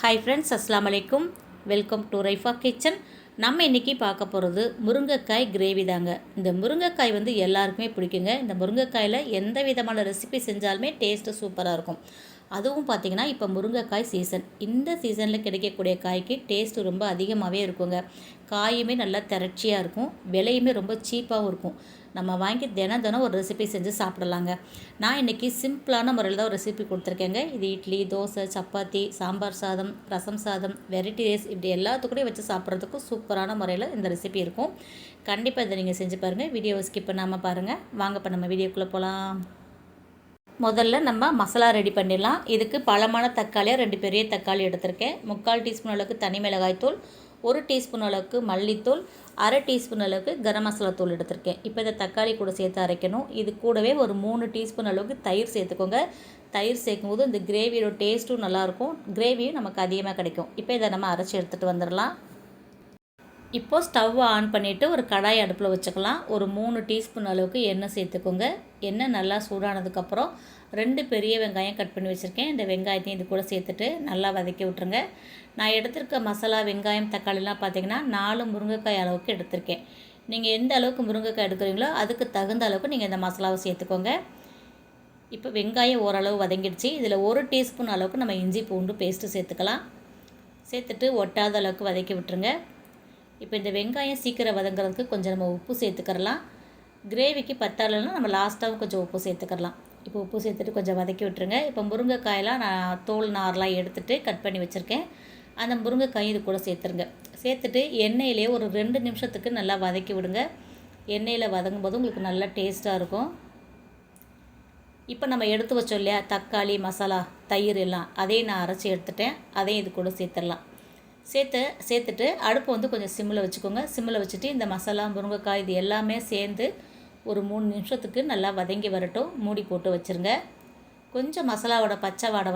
Hi friends, அஸ்ஸலாமு அலைக்கும். Welcome to Raifa kitchen. நம்ம இன்றைக்கி பார்க்க போகிறது முருங்கைக்காய் கிரேவி தாங்க. இந்த முருங்கைக்காய் எல்லாருக்குமே பிடிக்குங்க. இந்த முருங்கைக்காயில் எந்த விதமான ரெசிபி செஞ்சாலுமே டேஸ்ட்டு சூப்பராக இருக்கும். அதுவும் பார்த்திங்கன்னா இப்போ முருங்கைக்காய் சீசன். இந்த சீசனில் கிடைக்கக்கூடிய காய்க்கு டேஸ்ட்டு ரொம்ப அதிகமாகவே இருக்குங்க. காயுமே நல்லா திரட்சியாக இருக்கும், விலையுமே ரொம்ப சீப்பாகவும் இருக்கும். நம்ம வாங்கி தினம் தினம் ஒரு ரெசிபி செஞ்சு சாப்பிடலாங்க. நான் இன்றைக்கி சிம்பிளான முறையில் தான் ஒரு ரெசிபி கொடுத்துருக்கேங்க. இது இட்லி, தோசை, சப்பாத்தி, சாம்பார் சாதம், ரசம் சாதம், வெரைட்டி ரைஸ் இப்படி எல்லாத்துக்கூடயும் வச்சு சாப்பிட்றதுக்கும் சூப்பரான முறையில் இந்த ரெசிபி இருக்கும். கண்டிப்பாக இதை நீங்கள் செஞ்சு பாருங்கள். வீடியோவை ஸ்கிப் பண்ணாமல் பாருங்கள். வாங்க இப்போ நம்ம வீடியோக்குள்ளே போகலாம். முதல்ல நம்ம மசாலா ரெடி பண்ணிடலாம். இதுக்கு பழமான தக்காளியாக 2 பெரிய தக்காளி எடுத்திருக்கேன். 3/4 டீஸ்பூன் அளவுக்கு தனி மிளகாய்த்தூள், 1 டீஸ்பூன் அளவுக்கு மல்லித்தூள், 1/2 டீஸ்பூன் அளவுக்கு கரம் மசாலா தூள் எடுத்திருக்கேன். இப்போ இந்த தக்காளி கூட சேர்த்து அரைக்கணும். இது கூடவே ஒரு 3 டீஸ்பூன் அளவுக்கு தயிர் சேர்த்துக்கோங்க. தயிர் சேர்க்கும்போது இந்த கிரேவியோட டேஸ்ட்டும் நல்லாயிருக்கும், கிரேவியும் நமக்கு அதிகமாக கிடைக்கும். இப்போ இதை நம்ம அரைச்சி எடுத்துகிட்டு வந்துடலாம். இப்போது ஸ்டவ் ஆன் பண்ணிவிட்டு ஒரு கடாய் அடுப்பில் வச்சுக்கலாம். ஒரு 3 டீஸ்பூன் அளவுக்கு எண்ணெய் சேர்த்துக்கோங்க. எண்ணெய் நல்லா சூடானதுக்கப்புறம் 2 பெரிய வெங்காயம் கட் பண்ணி வச்சுருக்கேன். இந்த வெங்காயத்தையும் இது கூட சேர்த்துட்டு நல்லா வதக்கி விட்ருங்க. நான் எடுத்திருக்க மசாலா, வெங்காயம், தக்காளிலாம் பார்த்திங்கன்னா 4 முருங்கைக்காய் அளவுக்கு எடுத்திருக்கேன். நீங்கள் எந்த அளவுக்கு முருங்கைக்காய் எடுக்கிறீங்களோ அதுக்கு தகுந்த அளவுக்கு நீங்கள் இந்த மசாலாவை சேர்த்துக்கோங்க. இப்போ வெங்காயம் ஓரளவு வதங்கிடுச்சு. இதில் 1 டீஸ்பூன் அளவுக்கு நம்ம இஞ்சி பூண்டு பேஸ்ட்டு சேர்த்துக்கலாம். சேர்த்துட்டு ஒட்டாத அளவுக்கு வதக்கி விட்டுருங்க. இப்போ இந்த வெங்காயம் சீக்கிரம் வதங்கிறதுக்கு கொஞ்சம் நம்ம உப்பு சேர்த்துக்கிறலாம். கிரேவிக்கு பத்தாலன்னா நம்ம லாஸ்ட்டாகவும் கொஞ்சம் உப்பு சேர்த்துக்கலாம். இப்போ உப்பு சேர்த்துட்டு கொஞ்சம் வதக்கி விட்டுருங்க. இப்போ முருங்கைக்காயெல்லாம் நான் தோல் நார்லாம் எடுத்துகிட்டு கட் பண்ணி வச்சுருக்கேன். அந்த முருங்கைக்காய் இது கூட சேர்த்துருங்க. சேர்த்துட்டு எண்ணெயிலே ஒரு 2 நிமிஷத்துக்கு நல்லா வதக்கி விடுங்க. எண்ணெயில் வதங்கும் போது உங்களுக்கு நல்லா டேஸ்ட்டாக இருக்கும். இப்போ நம்ம எடுத்து வச்சோம் இல்லையா தக்காளி, மசாலா, தயிர் எல்லாம், அதையும் நான் அரைச்சி எடுத்துட்டேன். அதையும் இது கூட சேர்த்துடலாம். சேர்த்துட்டு அடுப்பு கொஞ்சம் சிம்மில் வச்சுக்கோங்க. சிம்மில் வச்சுட்டு இந்த மசாலா, முருங்கைக்காய் இது எல்லாமே சேர்ந்து ஒரு 3 நிமிஷத்துக்கு நல்லா வதங்கி வரட்டும். மூடி போட்டு வச்சுருங்க. கொஞ்சம் மசாலாவோட பச்சை வாடை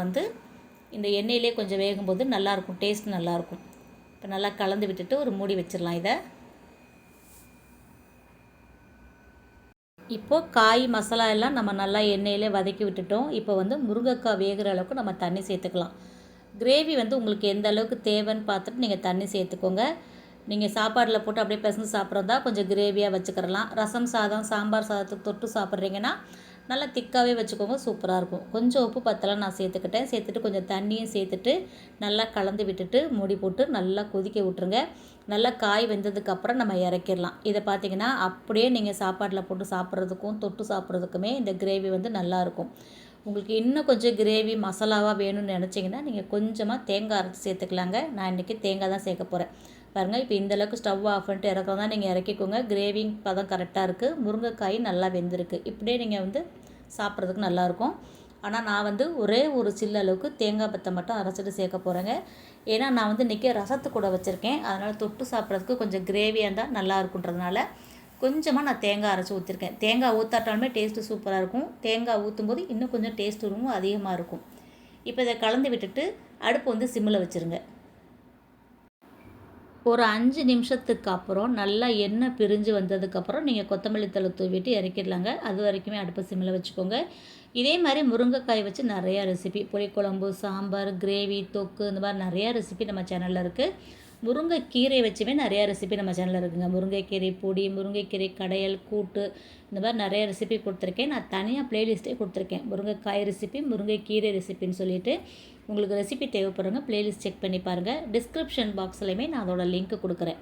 இந்த எண்ணெயிலே கொஞ்சம் வேகும்போது நல்லாயிருக்கும், டேஸ்ட் நல்லாயிருக்கும். இப்போ நல்லா கலந்து விட்டுட்டு ஒரு மூடி வச்சிடலாம். இதை இப்போது காய், மசாலா எல்லாம் நம்ம நல்லா எண்ணெயிலே வதக்கி விட்டுட்டோம். இப்போ முருங்கைக்காய் வேகிற அளவுக்கு நம்ம தண்ணி சேர்த்துக்கலாம். கிரேவி உங்களுக்கு எந்த அளவுக்கு தேவைன்னு பார்த்துட்டு நீங்கள் தண்ணி சேர்த்துக்கோங்க. நீங்கள் சாப்பாடில் போட்டு அப்படியே பிசைஞ்சு சாப்பிட்றதா கொஞ்சம் கிரேவியாக வச்சுக்கிறலாம். ரசம் சாதம், சாம்பார் சாதத்துக்கு தொட்டு சாப்பிட்றீங்கன்னா நல்லா திக்காகவே வச்சுக்கோங்க, சூப்பராக இருக்கும். கொஞ்சம் உப்பு பத்தலாம் நான் சேர்த்துக்கிட்டேன். சேர்த்துட்டு கொஞ்சம் தண்ணியும் சேர்த்துட்டு நல்லா கலந்து விட்டுட்டு மூடி போட்டு நல்லா கொதிக்க விட்டுருங்க. நல்லா காய் வெந்ததுக்கப்புறம் நம்ம இறக்கிடலாம். இதை பார்த்திங்கன்னா அப்படியே நீங்கள் சாப்பாட்டில் போட்டு சாப்பிட்றதுக்கும் தொட்டு சாப்பிட்றதுக்குமே இந்த கிரேவி நல்லாயிருக்கும். உங்களுக்கு இன்னும் கொஞ்சம் கிரேவி மசாலாவாக வேணும்னு நினச்சிங்கன்னா நீங்கள் கொஞ்சமாக தேங்காய் அரைச்சி சேர்த்துக்கலாங்க. நான் இன்றைக்கி தேங்காய் தான் சேர்க்க போகிறேன். பாருங்கள், இப்போ இந்தளவுக்கு ஸ்டவ் ஆஃப் பண்ணிட்டு இறக்குறதா நீங்கள் இறக்கிக்கோங்க. கிரேவி பதம் கரெக்டாக இருக்குது. முருங்கைக்காய் நல்லா வெந்திருக்கு. இப்படியே நீங்கள் சாப்பிட்றதுக்கு நல்லாயிருக்கும். ஆனால் நான் ஒரே ஒரு சில்லு அளவுக்கு தேங்காய் பத்தை மட்டும் அரைச்சிட்டு சேர்க்க போகிறேங்க. ஏன்னா நான் இன்றைக்கி ரசத்து கூட வச்சுருக்கேன். அதனால் தொட்டு சாப்பிட்றதுக்கு கொஞ்சம் கிரேவியாக இருந்தால் நல்லா இருக்குன்றதுனால கொஞ்சமாக நான் தேங்காய் அரைச்சி ஊற்றிருக்கேன். தேங்காய் ஊற்றாட்டாலுமே டேஸ்ட்டு சூப்பராக இருக்கும். தேங்காய் ஊற்றும்போது இன்னும் கொஞ்சம் டேஸ்ட் ரொம்ப அதிகமாக இருக்கும். இப்போ இதை கலந்து விட்டுட்டு அடுப்பு சிம்மில் வச்சுருங்க. ஒரு 5 நிமிஷத்துக்கு அப்புறம் நல்லா எண்ணெய் பிரிஞ்சு வந்ததுக்கப்புறம் நீங்கள் கொத்தமல்லி தழை தூவிட்டு இறக்கிடலாங்க. அது வரைக்குமே அடுப்பை சிம்மில் வச்சுக்கோங்க. இதே மாதிரி முருங்கைக்காய் வச்சு நிறையா ரெசிபி, புளிக்குழம்பு, சாம்பார், கிரேவி, தொக்கு, இந்த மாதிரி நிறையா ரெசிபி நம்ம சேனலில் இருக்குது. முருங்கைக்கீரை வச்சுமே நிறையா ரெசிபி நம்ம சேனலில் இருக்குதுங்க. முருங்கைக்கீரை பொடி, முருங்கைக்கீரை கடையல், கூட்டு, இந்த மாதிரி நிறைய ரெசிபி கொடுத்துருக்கேன். நான் தனியாக ப்ளேலிஸ்ட்டே கொடுத்துருக்கேன். முருங்கைக்காய் ரெசிபி, முருங்கைக்கீரை ரெசிபின்னு சொல்லிட்டு உங்களுக்கு ரெசிபி தேவைப்படுறவங்க ப்ளேலிஸ்ட் செக் பண்ணி பாருங்கள். டிஸ்கிரிப்ஷன் பாக்ஸ்லையுமே நான் அதோட லிங்க் கொடுக்குறேன்.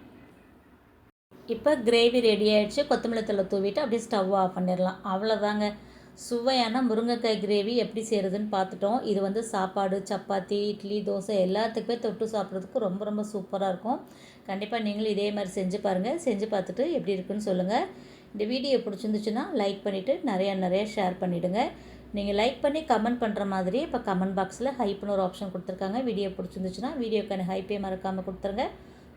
இப்போ கிரேவி ரெடி ஆகிடுச்சு. கொத்தமல்லி தழை தூவிட்டு அப்படியே ஸ்டவ் ஆஃப் பண்ணிடலாம். அவ்வளோதாங்க. சுவையான முருங்கைக்காய் கிரேவி எப்படி செய்கிறதுன்னு பார்த்துட்டோம். இது சாப்பாடு, சப்பாத்தி, இட்லி, தோசை எல்லாத்துக்குமே தொட்டு சாப்பிட்றதுக்கு ரொம்ப ரொம்ப சூப்பராக இருக்கும். கண்டிப்பாக நீங்களும் இதே மாதிரி செஞ்சு பாருங்கள். செஞ்சு பார்த்துட்டு எப்படி இருக்குன்னு சொல்லுங்கள். இந்த வீடியோ பிடிச்சிருந்துச்சுன்னா லைக் பண்ணிவிட்டு நிறையா ஷேர் பண்ணிவிடுங்க. நீங்கள் லைக் பண்ணி கமெண்ட் பண்ணுற மாதிரி இப்போ கமெண்ட் பாக்ஸில் ஹைப்னு ஒரு ஆப்ஷன் கொடுத்துருக்காங்க. வீடியோ பிடிச்சிருந்துச்சுன்னா வீடியோக்கான ஹைப்பே மறக்காமல் கொடுத்துருங்க.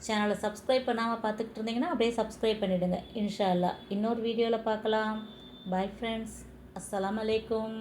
சேனலை சப்ஸ்கிரைப் பண்ணாமல் பார்த்துக்கிட்டு இருந்தீங்கன்னா அப்படியே சப்ஸ்கிரைப் பண்ணிவிடுங்க. இன்ஷா அல்லாஹ் இன்னொரு வீடியோவில் பார்க்கலாம். Bye friends. अस्सलाम वालेकुम।